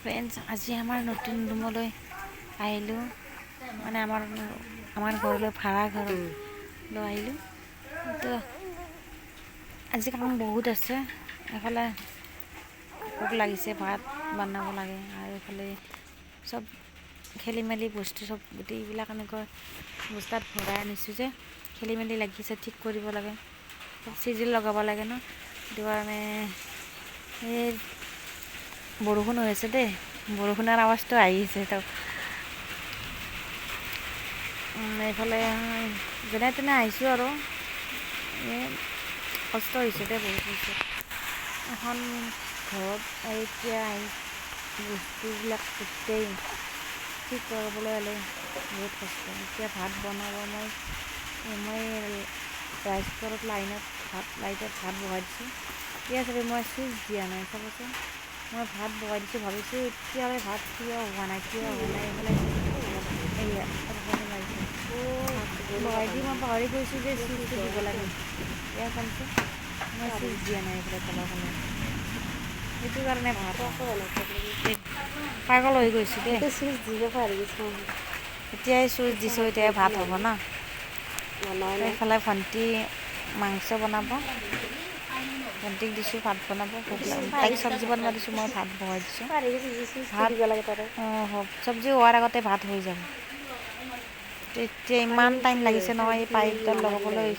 Friends, আজি আমাৰ নতুন ৰুমলৈ আহিলোঁ, মানে আমাৰ ঘৰলৈ ভাড়া ঘৰলৈ আহিলোঁ। তো আজি কাম বহুত আছে। এফালে ভোক লাগিছে, ভাত বনাব লাগে, আৰু এইফালে চব খেলি মেলি বস্তু চব গোটেইবিলাক এনেকৈ বস্তাত ভৰাই আনিছোঁ যে খেলি মেলি লাগিছে, ঠিক কৰিব লাগে, চিজিল লগাব লাগে ন। সেইটো কাৰণে এই বৰষুণ হৈ আছে দেই, বৰষুণৰ আৱাজটো আহিছে। তো এইফালে যেনে তেনে আহিছোঁ আৰু কষ্ট হৈছে দেই, বহুত হৈছে। এখন ঘৰত এতিয়া বস্তুবিলাক গোটেই ঠিক কৰিবলৈ হ'লে বহুত কষ্ট। এতিয়া ভাত বনাব মই ৰাইচ কুকাৰত লাইটত ভাত বহাই দিছোঁ। এতিয়া চাগে মই চুইচ দিয়া নাই, চাবচোন। মই ভাত বহাই দিছোঁ, ভাবিছোঁ এতিয়ালৈ ভাত কিয় হোৱা নাই এইফালে এইয়া লাগিছে বহাই দি মই পাহৰি গৈছোঁ যে চুইচটো দিব লাগে। এয়া চামচোন, মই চুইচ দিয়া নাই এইফালে তলৰ ফালে, সেইটো কাৰণে ভাত পাগল হৈ গৈছোঁ দেই। এতিয়াই চুইচ দিছোঁ, এতিয়া ভাত হ'ব ন। এইফালে ভণ্টি মাংস বনাব, ভণ্টিক দিছোঁ ভাত বনাব, তাইক চব্জি বনাব দিছোঁ, মই ভাত বহাই দিছোঁ। ভাত চব্জি হোৱাৰ আগতে ভাত হৈ যাব। এতিয়া ইমান টাইম লাগিছে নহয়, এই পাইপডাল লগাবলৈ,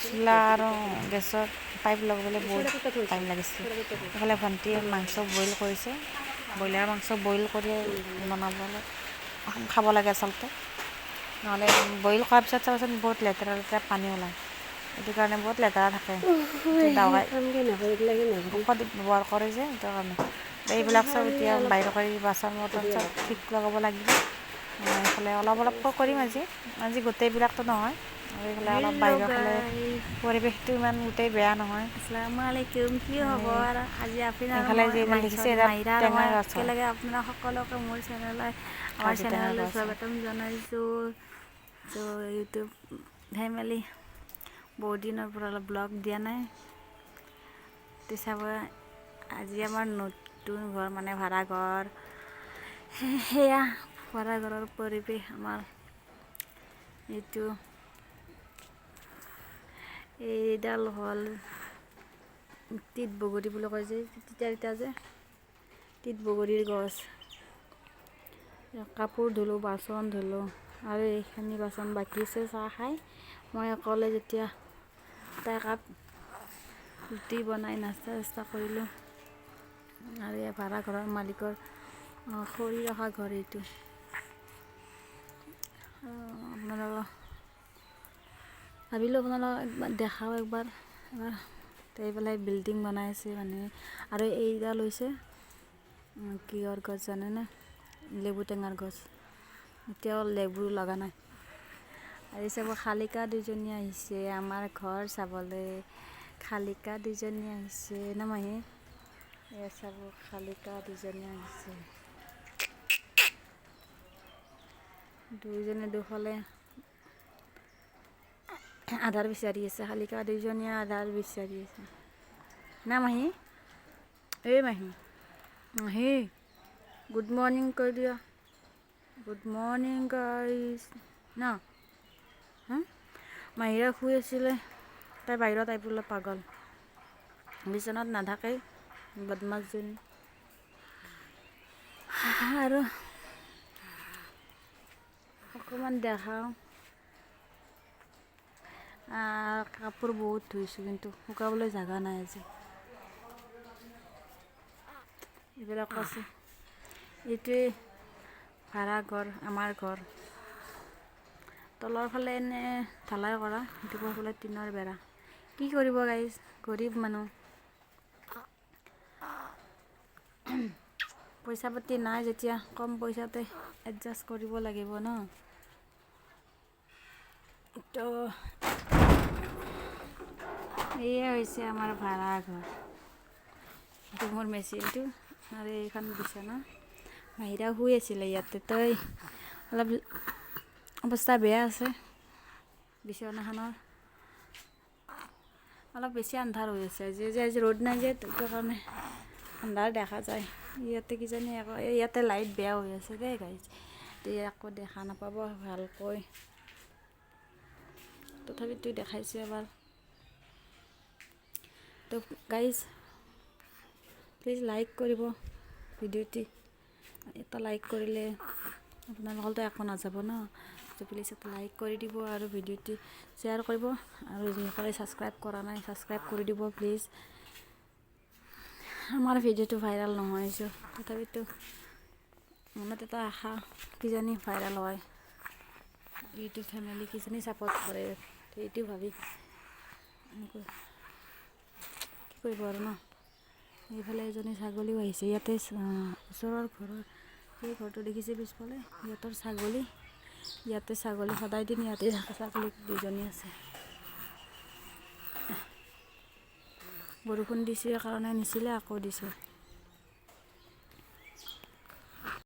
চোলা আৰু গেছত পাইপ লগাবলৈ বহুত টাইম লাগিছে। এইফালে ভণ্টিয়ে মাংস বইল কৰিছে, ব্ৰইলাৰ মাংস বইল কৰি বনাবলৈ খাব লাগে আচলতে, নহ'লে বইল কৰাৰ পিছত চাবচোন বহুত লেতেৰা লেতেৰা পানী ওলায়। সেইটো কাৰণে বহুত লেতেৰা থাকে, ঔষধ ব্যৱহাৰ কৰে যে, সেইটো কাৰণে এইবিলাক চব এতিয়া বাহিৰ কৰি বাচন বৰ্তন চব ঠিক লগাব লাগিব। এইফালে অলপ অলপকৈ কৰিম আজি গোটেইবিলাকতো নহয়, আৰু এইফালে অলপ বাহিৰৰ ফালে পৰিৱেশটো ইমান গোটেই বেয়া নহয়। আসসালামু আলাইকুম, কি খবৰ? আজি এইফালে যি এডাল দেখিছে এডাল মাহিৰা আৰু টেঙা মই গছ হয়, একেলগে আপোনাক সকলোকে আমাৰ কাজি টেঙা চেনেললৈ গছ হয়। স্বাগতম জনাইছোঁ। ত' ইউটিউব ফেমিলি বহুত দিনৰ পৰা অলপ ব্লগ দিয়া নাই, চাব। আজি আমাৰ নতুন ঘৰ, মানে ভাড়াঘৰ, সেয়া ভাড়াঘৰৰ পৰিৱেশ আমাৰ এইটো। এইডাল হ'ল তিতা বগৰী বুলি কয় যে, তিতা যে তিতা বগৰীৰ গছ। কাপোৰ ধুলোঁ, বাচন ধুলোঁ, আৰু এইখিনি বাচন বাকী আছে চাহ খাই। মই অকলে যেতিয়া এটা কাপ ৰুটি বনাই নাস্তা চাস্তা কৰিলোঁ। আৰু এই ভাড়াঘৰৰ মালিকৰ খৰি ৰখা ঘৰ এইটো। আপোনালোকক ভাবিলোঁ আপোনালোকক একবাৰ দেখাওঁ এবাৰ। এইফালে বিল্ডিং বনাই আছে মানুহে, আৰু এইডাল হৈছে কিহৰ গছ জানেনে? লেবু টেঙাৰ গছ। এতিয়াও লেবু লগা নাই। আজি চাব শালিকা দুজনী আহিছে আমাৰ ঘৰ চাবলৈ, শালিকা দুজনী আহিছে ন মাহী? এয়া চাব, শালিকা দুজনী আহিছে, দুইজনে দুফালে আধাৰ বিচাৰি আছে। শালিকা দুইজনীয়ে আধাৰ বিচাৰি আছে না মাহী? এই মাহী, মাহী গুড মৰ্ণিং কৈ দিয়া। গুড মৰ্ণিং গাইজ ন। মাহীৰা শুই আছিলে, তাই বাহিৰত আহি পেলাই পাগল, বিচনাত নাথাকেই, বদমাছজনী। আৰু অকণমান দেখাওঁ, কাপোৰ বহুত ধুইছোঁ কিন্তু শুকাবলৈ জাগা নাই আজি। এইবিলাক আছে, এইটোৱে ভাড়াঘৰ, আমাৰ ঘৰ। তলৰ ফালে এনে ঢালাই কৰা, ওপৰৰ ফালে টিনৰ বেৰা। কি কৰিব গাইজ, গৰীব মানুহ, পইচা পাতি নাই যেতিয়া কম পইচাতে এডজাষ্ট কৰিব লাগিব ন। তো এয়া হৈছে আমাৰ ভাড়াঘৰ। এইটো মোৰ মেচিনটো, আৰু এইখন বিচনা। মাহীৰা শুই আছিলে ইয়াতে, তই অলপ অৱস্থা বেয়া আছে বিচনাখনৰ। অলপ বেছি আন্ধাৰ হৈ আছে আজি ৰ'দ নাই যে, সেইটো কাৰণে আন্ধাৰ দেখা যায়। ইয়াতে কিজানি আকৌ ইয়াতে লাইট বেয়া হৈ আছে দেই গাইজ, আকৌ দেখা নাপাব ভালকৈ, তথাপিতো দেখাইছোঁ এবাৰ। তো গাইজ প্লিজ লাইক কৰিব ভিডিঅ'টি, এটা লাইক কৰিলে আপোনালোকৰতো একো নাযাব ন, তো প্লিজ এটা লাইক কৰি দিব আৰু ভিডিঅ'টি শ্বেয়াৰ কৰিব, আৰু যিসকলে ছাবস্ক্ৰাইব কৰা নাই ছাবস্ক্ৰাইব কৰি দিব প্লিজ। আমাৰ ভিডিঅ'টো ভাইৰেল নহৈছোঁ, তথাপিতো মনত এটা আশা কিজানি ভাইৰেল হয়, ইউটিউব ফেমিলি কিজানি ছাপোৰ্ট কৰে, সেইটো ভাবি এনেকৈ কি কৰিব আৰু ন। এইফালে এজনী ছাগলীও আহিছে, ইয়াতে ওচৰৰ ঘৰৰ সেই ঘৰটো দেখিছে পিছফালে, সিহঁতৰ ছাগলী, ইয়াতে ছাগলী সদায় দিন ইয়াতে ছাগলী 2জনী আছে। বৰষুণ দিছে কাৰণে নিছিলে, আকৌ দিছে।